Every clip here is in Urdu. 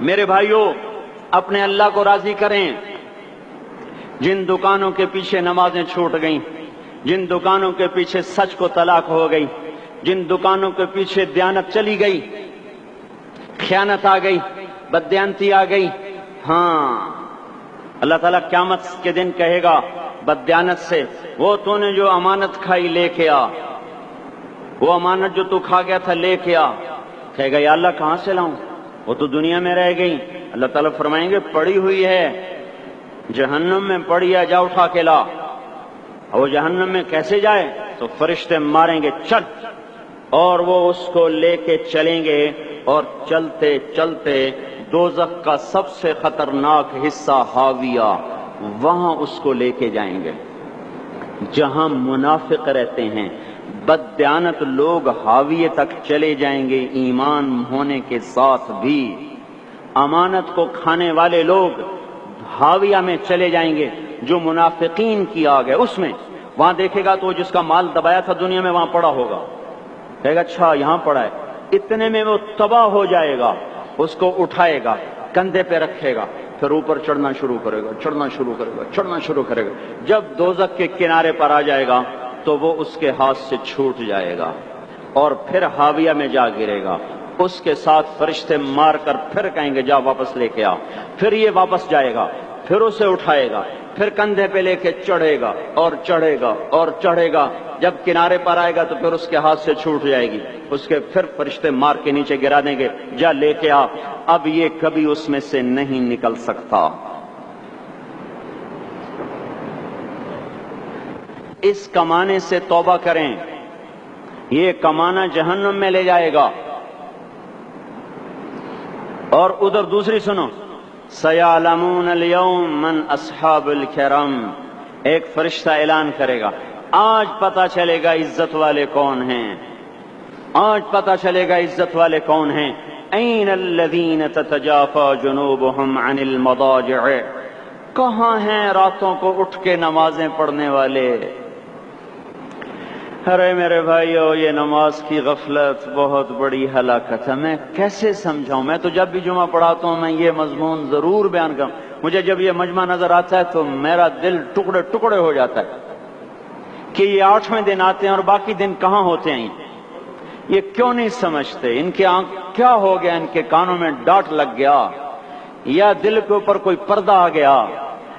میرے بھائیوں، اپنے اللہ کو راضی کریں۔ جن دکانوں کے پیچھے نمازیں چھوٹ گئیں، جن دکانوں کے پیچھے سچ کو طلاق ہو گئی، جن دکانوں کے پیچھے دیانت چلی گئی، خیانت آ گئی، بددیانتی آ گئی، ہاں اللہ تعالیٰ قیامت کے دن کہے گا بددیانت سے، وہ تو نے جو امانت کھائی لے کے آ، وہ امانت جو تو کھا گیا تھا لے کے آ۔ کہے گا یا اللہ کہاں سے لاؤں، وہ تو دنیا میں رہ گئی۔ اللہ تعالیٰ فرمائیں گے پڑی ہوئی ہے جہنم میں، پڑی ہے، جا اٹھا کے لا۔ اور وہ جہنم میں کیسے جائے؟ تو فرشتے ماریں گے چل، اور وہ اس کو لے کے چلیں گے، اور چلتے چلتے دوزخ کا سب سے خطرناک حصہ حاویہ، وہاں اس کو لے کے جائیں گے جہاں منافق رہتے ہیں۔ بددیانت لوگ حاویے تک چلے جائیں گے ایمان ہونے کے ساتھ بھی، امانت کو کھانے والے لوگ حاویہ میں چلے جائیں گے جو منافقین کی آگ ہے اس میں۔ وہاں دیکھے گا تو جس کا مال دبایا تھا دنیا میں وہاں پڑا ہوگا، کہے گا اچھا یہاں پڑا ہے، اتنے میں وہ تباہ ہو جائے گا، اس کو اٹھائے گا، کندھے پہ رکھے گا، پھر اوپر چڑھنا شروع کرے گا، چڑھنا شروع کرے گا، چڑھنا شروع کرے گا۔ جب دوزخ کے کنارے پر آ جائے گا تو وہ اس کے ہاتھ سے چھوٹ جائے گا اور پھر حاویہ میں جا گرے گا۔ اس کے ساتھ فرشتے مار کر پھر کہیں گے جا واپس لے کے آ، پھر یہ واپس جائے گا، پھر اسے اٹھائے گا، پھر کندھے پہ لے کے چڑھے گا اور چڑھے گا اور چڑھے گا۔ جب کنارے پر آئے گا تو پھر اس کے ہاتھ سے چھوٹ جائے گی، اس کے پھر فرشتے مار کے نیچے گرا دیں گے، جا لے کے آ۔ اب یہ کبھی اس میں سے نہیں نکل سکتا۔ اس کمانے سے توبہ کریں، یہ کمانا جہنم میں لے جائے گا۔ اور ادھر دوسری سنو، سَيَعْلَمُونَ الْيَوْمَ مَنْ أَصْحَابُ الْكِرَامِ، ایک فرشتہ اعلان کرے گا آج پتہ چلے گا عزت والے کون ہیں، آج پتہ چلے گا عزت والے کون ہیں۔ أَيْنَ الَّذِينَ تَتَجَافَى جُنُوبُهُمْ عَنِ الْمَضَاجِعِ، کہاں ہیں راتوں کو اٹھ کے نمازیں پڑھنے والے؟ ارے میرے بھائیو، یہ نماز کی غفلت بہت بڑی ہلاکت ہے۔ میں کیسے سمجھاؤں؟ میں تو جب بھی جمعہ پڑھاتا ہوں میں یہ مضمون ضرور بیان کروں، مجھے جب یہ مجمع نظر آتا ہے تو میرا دل ٹکڑے ٹکڑے ہو جاتا ہے کہ یہ 8ویں دن آتے ہیں اور باقی دن کہاں ہوتے ہیں؟ یہ کیوں نہیں سمجھتے؟ ان کے آنکھ کیا ہو گیا؟ ان کے کانوں میں ڈاٹ لگ گیا، یا دل کے اوپر کوئی پردہ آ گیا،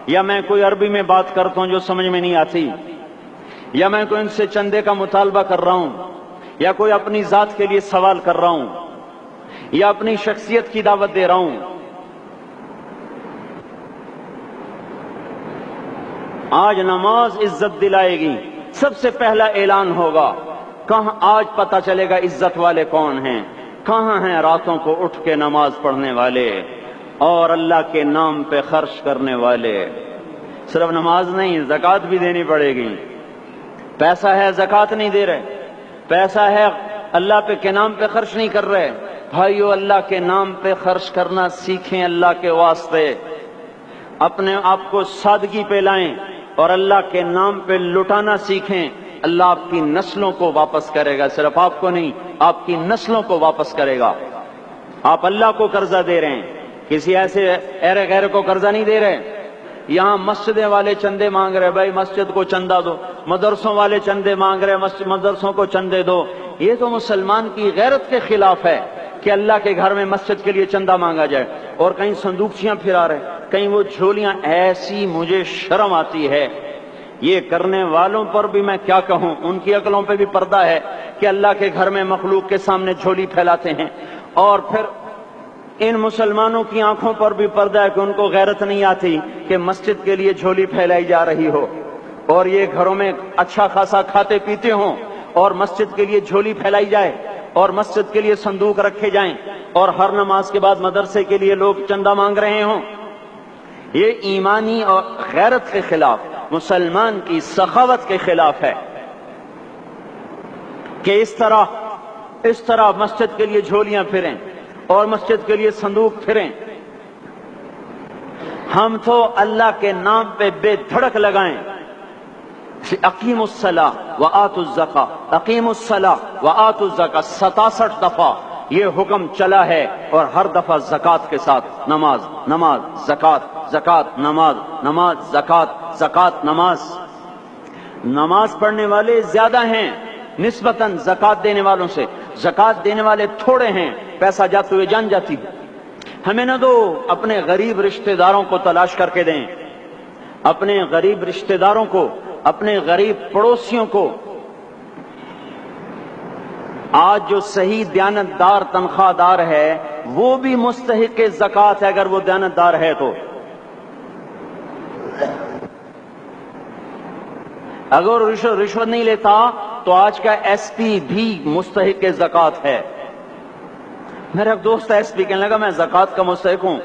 یا میں کوئی عربی میں بات کرتا ہوں جو سمجھ میں نہیں آتی، یا میں کوئی ان سے چندے کا مطالبہ کر رہا ہوں، یا کوئی اپنی ذات کے لیے سوال کر رہا ہوں، یا اپنی شخصیت کی دعوت دے رہا ہوں۔ آج نماز عزت دلائے گی، سب سے پہلا اعلان ہوگا، کہاں آج پتہ چلے گا عزت والے کون ہیں، کہاں ہیں راتوں کو اٹھ کے نماز پڑھنے والے اور اللہ کے نام پہ خرچ کرنے والے۔ صرف نماز نہیں، زکوٰۃ بھی دینی پڑے گی۔ پیسہ ہے زکوٰۃ نہیں دے رہے، پیسہ ہے اللہ کے نام پہ خرچ نہیں کر رہے۔ بھائیو، اللہ کے نام پہ خرچ کرنا سیکھیں، اللہ کے واسطے اپنے آپ کو سادگی پہ لائیں اور اللہ کے نام پہ لٹانا سیکھیں۔ اللہ آپ کی نسلوں کو واپس کرے گا، صرف آپ کو نہیں، آپ کی نسلوں کو واپس کرے گا۔ آپ اللہ کو قرضہ دے رہے ہیں، کسی ایسے ایرے غیر کو قرضہ نہیں دے رہے۔ یہاں مسجدیں والے چندے مانگ رہے، بھائی مسجد کو چندہ دو، مدرسوں والے چندے مانگ رہے، مدرسوں کو چندے دو۔ یہ تو مسلمان کی غیرت کے خلاف ہے کہ اللہ کے گھر میں مسجد کے لیے چندہ مانگا جائے، اور کہیں صندوقچیاں پھرا رہے، کہیں وہ جھولیاں۔ ایسی مجھے شرم آتی ہے، یہ کرنے والوں پر بھی میں کیا کہوں، ان کی عقلوں پہ بھی پردہ ہے کہ اللہ کے گھر میں مخلوق کے سامنے جھولی پھیلاتے ہیں، اور پھر ان مسلمانوں کی آنکھوں پر بھی پردہ ہے کہ ان کو غیرت نہیں آتی کہ مسجد کے لیے جھولی پھیلائی جا رہی ہو، اور یہ گھروں میں اچھا خاصا کھاتے پیتے ہوں اور مسجد کے لیے جھولی پھیلائی جائے اور مسجد کے لیے صندوق رکھے جائیں اور ہر نماز کے بعد مدرسے کے لیے لوگ چندہ مانگ رہے ہوں۔ یہ ایمانی اور غیرت کے خلاف، مسلمان کی سخاوت کے خلاف ہے کہ اس طرح مسجد کے لیے جھولیاں پھریں اور مسجد کے لیے صندوق پھریں۔ ہم تو اللہ کے نام پہ بے دھڑک لگائیں، اقیم الصلاۃ وآتوا الزکاۃ، اقیم الصلاۃ وآتوا الزکاۃ 67 دفعہ یہ حکم چلا ہے اور ہر دفعہ زکوٰۃ کے ساتھ نماز نماز زکوٰۃ زکوٰۃ نماز نماز زکوٰۃ زکوٰۃ نماز. نماز پڑھنے والے زیادہ ہیں نسبتاً زکوٰۃ دینے والوں سے. زکوٰۃ دینے والے تھوڑے ہیں، پیسہ جاتے ہوئے جان جاتی ہے. ہمیں نہ دو، اپنے غریب رشتہ داروں کو تلاش کر کے دیں، اپنے غریب رشتہ داروں کو، اپنے غریب پڑوسیوں کو. آج جو صحیح دیانتدار تنخواہ دار ہے وہ بھی مستحق زکوٰۃ ہے اگر وہ دیانتدار ہے تو. اگر رشوت نہیں لیتا تو آج کا ایس پی بھی مستحق زکوٰۃ ہے. میرا ایک دوست ایس پی کہنے لگا میں زکوٰۃ کا مستحق ہوں،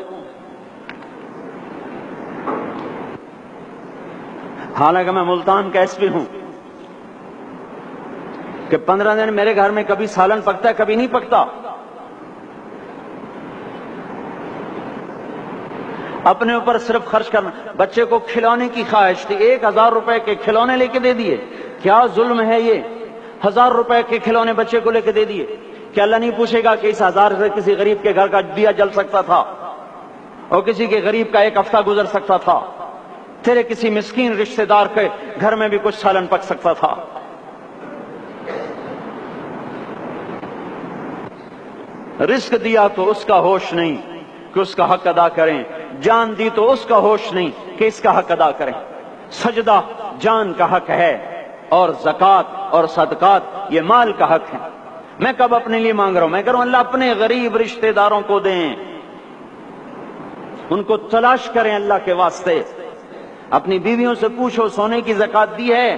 حالانکہ میں ملتان کا ایس پی ہوں، کہ 15 دن میرے گھر میں کبھی سالن پکتا ہے کبھی نہیں پکتا. اپنے اوپر صرف خرچ کرنا. بچے کو کھلونے کی خواہش تھی، 1000 روپے کے کھلونے لے کے دے دیے. کیا ظلم ہے یہ؟ 1000 روپے کے کھلونے بچے کو لے کے دے دیے. کہ اللہ نہیں پوچھے گا کہ اس 1000 سے کسی غریب کے گھر کا دیا جل سکتا تھا اور کسی کے غریب کا ایک ہفتہ گزر سکتا تھا، تیرے کسی مسکین رشتہ دار کے گھر میں بھی کچھ سالن پک سکتا تھا. رزق دیا تو اس کا ہوش نہیں کہ اس کا حق ادا کریں، جان دی تو اس کا ہوش نہیں کہ اس کا حق ادا کریں. سجدہ جان کا حق ہے اور زکوٰۃ اور صدقات یہ مال کا حق ہے. میں کب اپنے لیے مانگ رہا ہوں؟ میں کہہ رہا ہوں اللہ اپنے غریب رشتہ داروں کو دیں، ان کو تلاش کریں اللہ کے واسطے. اپنی بیویوں سے پوچھو سونے کی زکوٰۃ دی ہے؟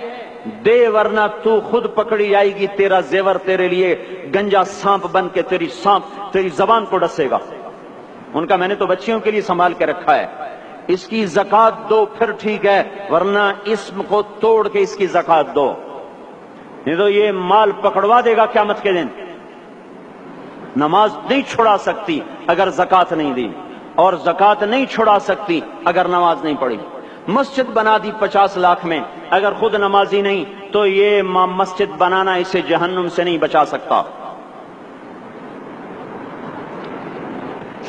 دے ورنہ تو خود پکڑی جائے گی، تیرا زیور تیرے لیے گنجا سانپ بن کے تیری زبان کو ڈسے گا. ان کا میں نے تو بچیوں کے لیے سنبھال کے رکھا ہے. اس کی زکوٰۃ دو پھر ٹھیک ہے، ورنہ اسم کو توڑ کے اس کی زکوٰۃ دو، نہیں تو یہ مال پکڑوا دے گا قیامت کے دن. نماز نہیں چھڑا سکتی اگر زکوٰۃ نہیں دی، اور زکوٰۃ نہیں چھڑا سکتی اگر نماز نہیں پڑھی. مسجد بنا دی 50 لاکھ میں، اگر خود نمازی نہیں تو یہ مسجد بنانا اسے جہنم سے نہیں بچا سکتا.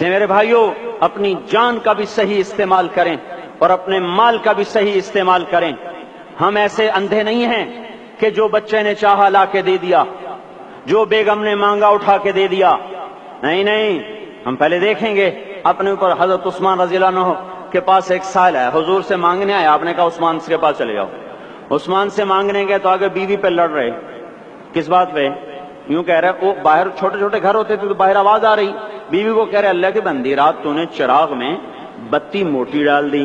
میرے بھائیوں، اپنی جان کا بھی صحیح استعمال کریں اور اپنے مال کا بھی صحیح استعمال کریں. ہم ایسے اندھے نہیں ہیں کہ جو بچے نے چاہا لا کے دے دیا، جو بیگم نے مانگا اٹھا کے دے دیا. نہیں نہیں، ہم پہلے دیکھیں گے اپنے اوپر. حضرت عثمان رضی اللہ عنہ کے پاس ایک سائل ہے، حضور سے مانگنے آیا. آپ نے کہا عثمان کے پاس چلے جاؤ. عثمان سے مانگنے گئے تو آگے بیوی پہ لڑ رہے. کس بات پہ؟ یوں کہہ رہے وہ باہر چھوٹے چھوٹے گھر ہوتے تھے تو باہر آواز آ رہی. بیوی کو کہہ رہے اللہ کی بندی رات تو نے چراغ میں بتی موٹی ڈال دی.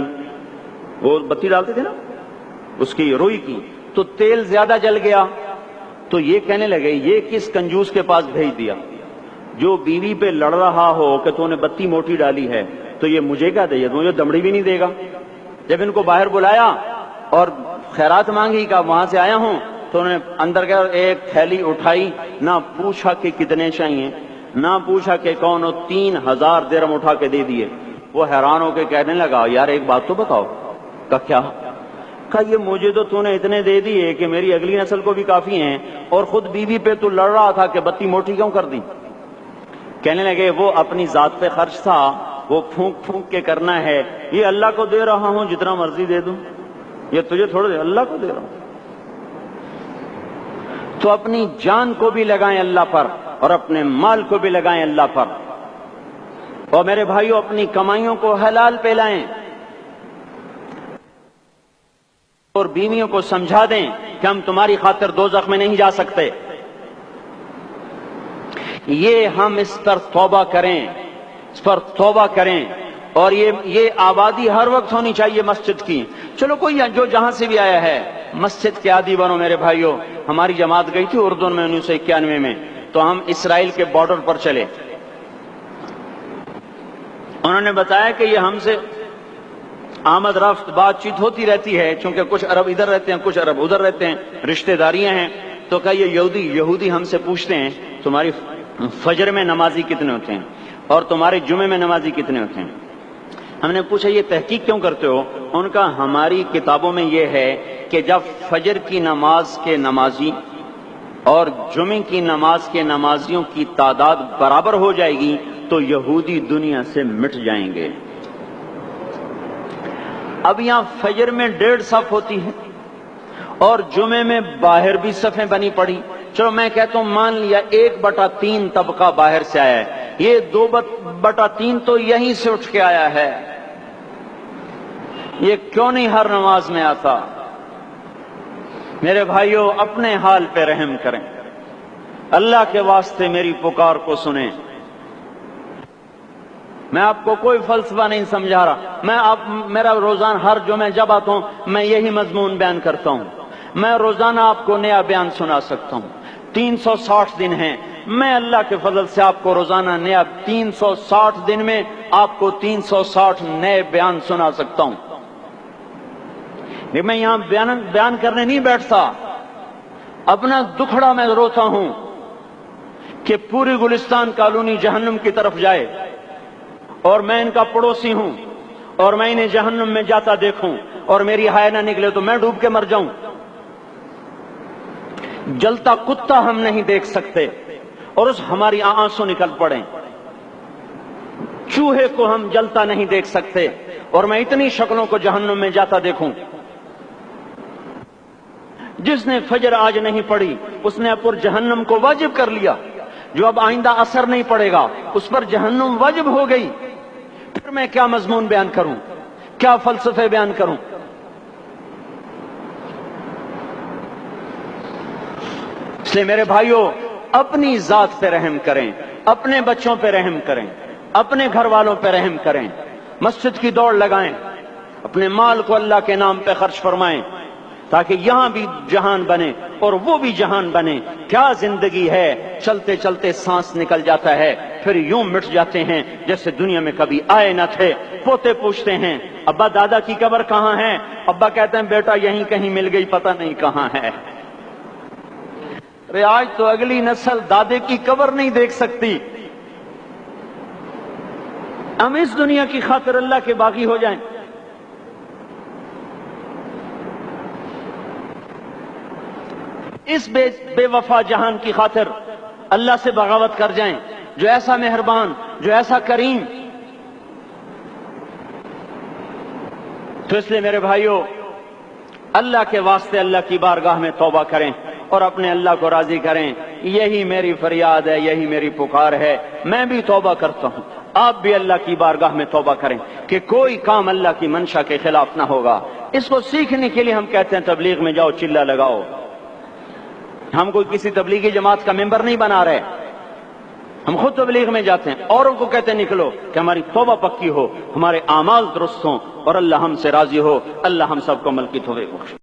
وہ بتی ڈالتے تھے نا اس کی روئی کی، تو تیل زیادہ جل گیا. تو یہ کہنے لگے یہ کس کنجوس کے پاس بھیج دیا؟ جو بیوی پہ لڑ رہا ہو کہ تو نے بتی موٹی ڈالی ہے تو یہ مجھے کیا دے گا؟ مجھے دمڑی بھی نہیں دے گا. جب ان کو باہر بلایا اور خیرات مانگی کہ وہاں سے آیا ہوں، تو انہوں نے اندر گیا ایک تھیلی اٹھائی، نہ پوچھا کہ کتنے چاہیے، نہ پوچھا کہ کون ہو، 3000 درہم اٹھا کے دے دیے. وہ حیران ہو کے کہنے لگا یار ایک بات تو بتاؤ. کہا کیا؟ کہا یہ مجھے تو نے اتنے دے دیے کہ میری اگلی نسل کو بھی کافی ہیں، اور خود بیوی پہ تو لڑ رہا تھا کہ بتی موٹی کیوں کر دی. کہنے لگے وہ اپنی ذات پہ خرچ تھا، وہ پھونک پھونک کے کرنا ہے. یہ اللہ کو دے رہا ہوں جتنا مرضی دے دوں، یہ تجھے تھوڑا دے، اللہ کو دے رہا ہوں. تو اپنی جان کو بھی لگائیں اللہ پر اور اپنے مال کو بھی لگائیں اللہ پر. اور میرے بھائیوں اپنی کمائیوں کو حلال پہ لائیں اور بیویوں کو سمجھا دیں کہ ہم تمہاری خاطر دوزخ میں نہیں جا سکتے. یہ ہم اس پر توبہ کریں، اس پر توبہ کریں. اور یہ آبادی ہر وقت ہونی چاہیے مسجد کی. چلو کوئی جو جہاں سے بھی آیا ہے مسجد کے عادی بنو میرے بھائیوں. ہماری جماعت گئی تھی اردن میں 1991 میں، تو ہم اسرائیل کے بارڈر پر چلے. انہوں نے بتایا کہ یہ ہم سے آمد رفت بات چیت ہوتی رہتی ہے، چونکہ کچھ عرب ادھر رہتے ہیں کچھ عرب ادھر رہتے ہیں، رشتہ داریاں ہیں. تو کہ یہ یہودی ہم سے پوچھتے ہیں تمہاری فجر میں نمازی کتنے ہوتے ہیں اور تمہارے جمعے میں نمازی کتنے ہوتے ہیں. ہم نے پوچھا یہ تحقیق کیوں کرتے ہو؟ ان کا ہماری کتابوں میں یہ ہے کہ جب فجر کی نماز کے نمازی اور جمعے کی نماز کے نمازیوں کی تعداد برابر ہو جائے گی تو یہودی دنیا سے مٹ جائیں گے۔ اب یہاں فجر میں 1.5 صف ہوتی ہے اور جمعے میں باہر بھی صفیں بنی پڑی، چلو میں کہتا ہوں مان لیا 1/3 طبقہ باہر سے آیا ہے، یہ 2/3 تو یہیں سے اٹھ کے آیا ہے، یہ کیوں نہیں ہر نماز میں آتا؟ میرے بھائیوں اپنے حال پہ رحم کریں، اللہ کے واسطے میری پکار کو سنیں۔ میں آپ کو کوئی فلسفہ نہیں سمجھا رہا، میرا روزانہ ہر جمعہ جب آتا ہوں میں یہی مضمون بیان کرتا ہوں، میں روزانہ آپ کو نیا بیان سنا سکتا ہوں۔ 360 دن ہیں، میں اللہ کے فضل سے آپ کو روزانہ نیا 360 دن میں آپ کو 360 نئے بیان سنا سکتا ہوں۔ میں یہاں بیان کرنے نہیں بیٹھتا، اپنا دکھڑا میں روتا ہوں کہ پوری گلستان کالونی جہنم کی طرف جائے اور میں ان کا پڑوسی ہوں اور میں انہیں جہنم میں جاتا دیکھوں اور میری ہائے نہ نکلے تو میں ڈوب کے مر جاؤں۔ جلتا کتا ہم نہیں دیکھ سکتے اور اس ہماری آنسو نکل پڑیں، چوہے کو ہم جلتا نہیں دیکھ سکتے اور میں اتنی شکلوں کو جہنم میں جاتا دیکھوں۔ جس نے فجر آج نہیں پڑھی اس نے پر جہنم کو واجب کر لیا، جو اب آئندہ اثر نہیں پڑے گا اس پر جہنم واجب ہو گئی، پھر میں کیا مضمون بیان کروں، کیا فلسفے بیان کروں؟ اس لیے میرے بھائیوں اپنی ذات پہ رحم کریں، اپنے بچوں پہ رحم کریں، اپنے گھر والوں پہ رحم کریں، مسجد کی دوڑ لگائیں، اپنے مال کو اللہ کے نام پہ خرچ فرمائیں تاکہ یہاں بھی جہان بنے اور وہ بھی جہان بنے۔ کیا زندگی ہے، چلتے چلتے سانس نکل جاتا ہے پھر یوں مٹ جاتے ہیں جیسے دنیا میں کبھی آئے نہ تھے۔ پوتے پوچھتے ہیں ابا دادا کی قبر کہاں ہے؟ ابا کہتے ہیں بیٹا یہیں کہیں مل گئی، پتہ نہیں کہاں ہے۔ ارے آج تو اگلی نسل دادے کی قبر نہیں دیکھ سکتی، ہم اس دنیا کی خاطر اللہ کے باغی ہو جائیں۔ اس بے وفا جہان کی خاطر اللہ سے بغاوت کر جائیں جو ایسا مہربان، جو ایسا کریم۔ تو اس لیے میرے بھائیوں اللہ کے واسطے اللہ کی بارگاہ میں توبہ کریں اور اپنے اللہ کو راضی کریں، یہی میری فریاد ہے، یہی میری پکار ہے۔ میں بھی توبہ کرتا ہوں، آپ بھی اللہ کی بارگاہ میں توبہ کریں کہ کوئی کام اللہ کی منشا کے خلاف نہ ہوگا۔ اس کو سیکھنے کے لیے ہم کہتے ہیں تبلیغ میں جاؤ چلہ لگاؤ، ہم کوئی کسی تبلیغی جماعت کا ممبر نہیں بنا رہے، ہم خود تبلیغ میں جاتے ہیں، اوروں کو کہتے ہیں نکلو کہ ہماری توبہ پکی ہو، ہمارے اعمال درست ہوں اور اللہ ہم سے راضی ہو۔ اللہ ہم سب کو عمل کی توفیق بخشے۔